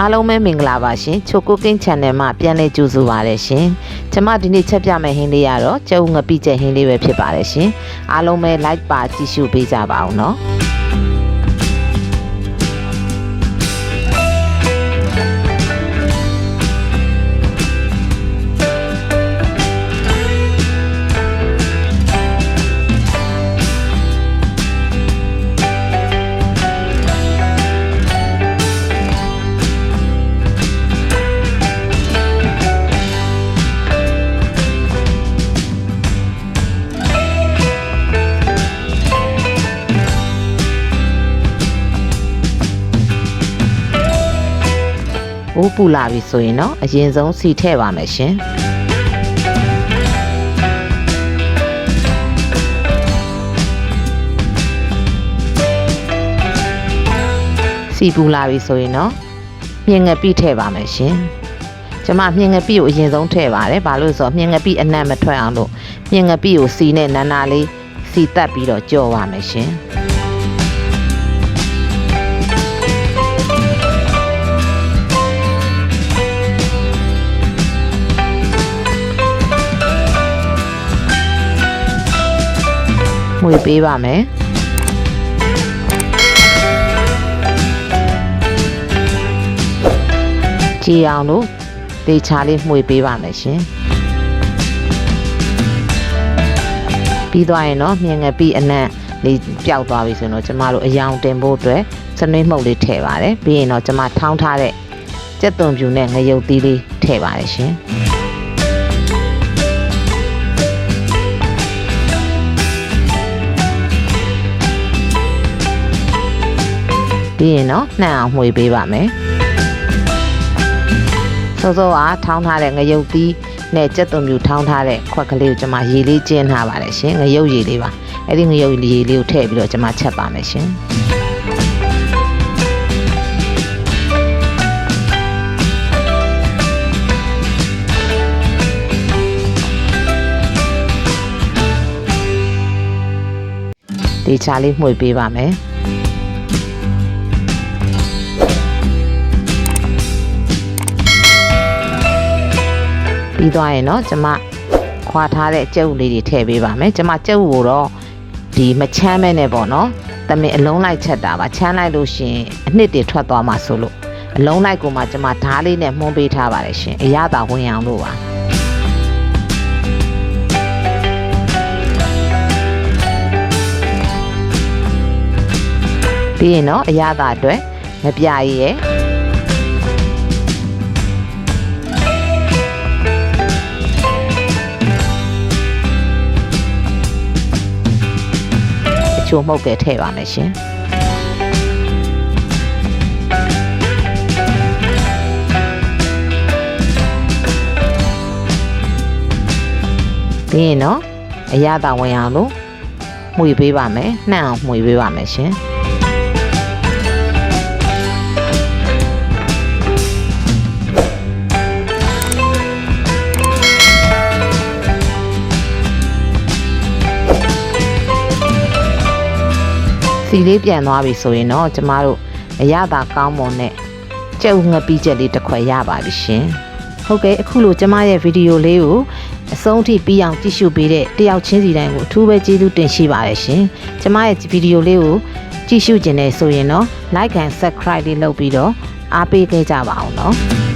အားလုံးပဲမင်္ဂလာပါရှင်ချိုကိုကင်း channel မှာပြန်လည်ကြိုဆိုပါရရှင်ကျွန်မဒီနေ့ချက်ပြမယ့်ဟင်းလေးကတော့ကျုပ်ငပိကျက်ဟင်းလေးပဲဖြစ်ပါတယ်ရှင်အားလုံးပဲ like ပါကြည့်ရှုပေးကြပါအောင်နော်အိုးပူလာပြီဆိုရင်တော့အရင်ဆုံးစီထည့်ပါမယ်ရှင်စီပူလာပြီဆိုရင်တော့မြင်ငပိထည့်ပါမယ်ရှင်ကျွန်မမြင်ငပိကိုအရင်ဆုံးထည့်ပါတယ်ဘာလို့လဲဆိုတော့မြင်ငပိအနံ့မထွက်အောင်လို့မြင်ငပိကိုစီနဲ့နာနာလေးစီတက်ပြီးတော့ကြော်ပါမယ်ရှင်မွေပေးပါမယ်ကြည်အောင်လို့တေချာလေးမွေပေးပါမယ်ရှင်ပြီးသွားရင်တော့မြင်ငပိအနံ့လေးပျောက်သွားပြီဆိုတော့ကျမတို့အယောင်တင်ဖို့အတွက်စနွေးမှုတ်လေးထည့်ပါတယ်ပြီးရင်တော့ကျမထောင်းထားတဲ့ကြက်သွန်ဖြူနဲ့ငရုတ်သီးလေးထည့်ပါတယ်ရှင်ပြီးရင်တော့နှံ့အောင်မှွေပေးပါမယ်စောစောအားထောင်းထားတဲ့ငရုတ်သီးနဲ့ကြက်သွန်ဖြူထောင်းထားတဲ့ခွက်ကလေးကိုကျွန်မရေလေးကျင်းထားပါတယ်ရှင်ငရုတ်ရေလေးပါအဲ့ဒီငရုတ်ရေလေးကိုထည့်ပြီးတော့ကျွန်မချက်ပါမယ်ရှင်ဒီချာလေးမှွေပေးပါမယ်ပြီးသွားရင်တော့ကျမခွာထားတဲ့ကြက်ဥလေးတွေထည့်ပေးပါမယ်ကျမကြက်ဥကိုတော့ဒီမချမ်းမဲနဲ့ပေါ့နော်တမင်အလုံးလိုက်ချက်တာပါချမ်းလိုက်လို့ရှင်အနှစ်တွေထွက်သွားမှာဆိုလို့အလုံးလိုက်ကိုမှကျမဓားလေးနဲ့မှုန်းပေးထားပါတယ်ရှင်အရသာဝင်အောင်လို့ပါပြီးရင်တော့အရသာအတွက်မပြရည်ရဲ့ချိုမှုတ်တယ်ထည့်ပါမယ်ရှင်ပြီးရင်တော့အရသာဝင်အောင်လို့မှွေပေးပါမယ်နှံ့အောင်မှွေပေးပါမယ်ရှင်စီလေးပြန်သွားပြီဆိုရင်တော့ကျမတို့အရသာကောင်းမွန်နဲ့ကြက်ဥငပိချက်လေးတစ်ခွက်ရပါပြီရှင်ဟုတ်ကဲ့အခုလိုကျမရဲ့ဗီဒီယိုလေးကိုအဆုံးထိပြီးအောင်ကြည့်ရှုပေးတဲ့တယောက်ချင်းစီတိုင်းကိုအထူးပဲကျေးဇူးတင်ရှိပါတယ်ရှင်ကျမရဲ့ဗီဒီယိုလေးကိုကြည့်ရှုခြင်းနဲ့ဆိုရင်တော့ like and subscribe လေးလုပ်ပြီးတော့အားပေးခဲ့ကြပါအောင်နော်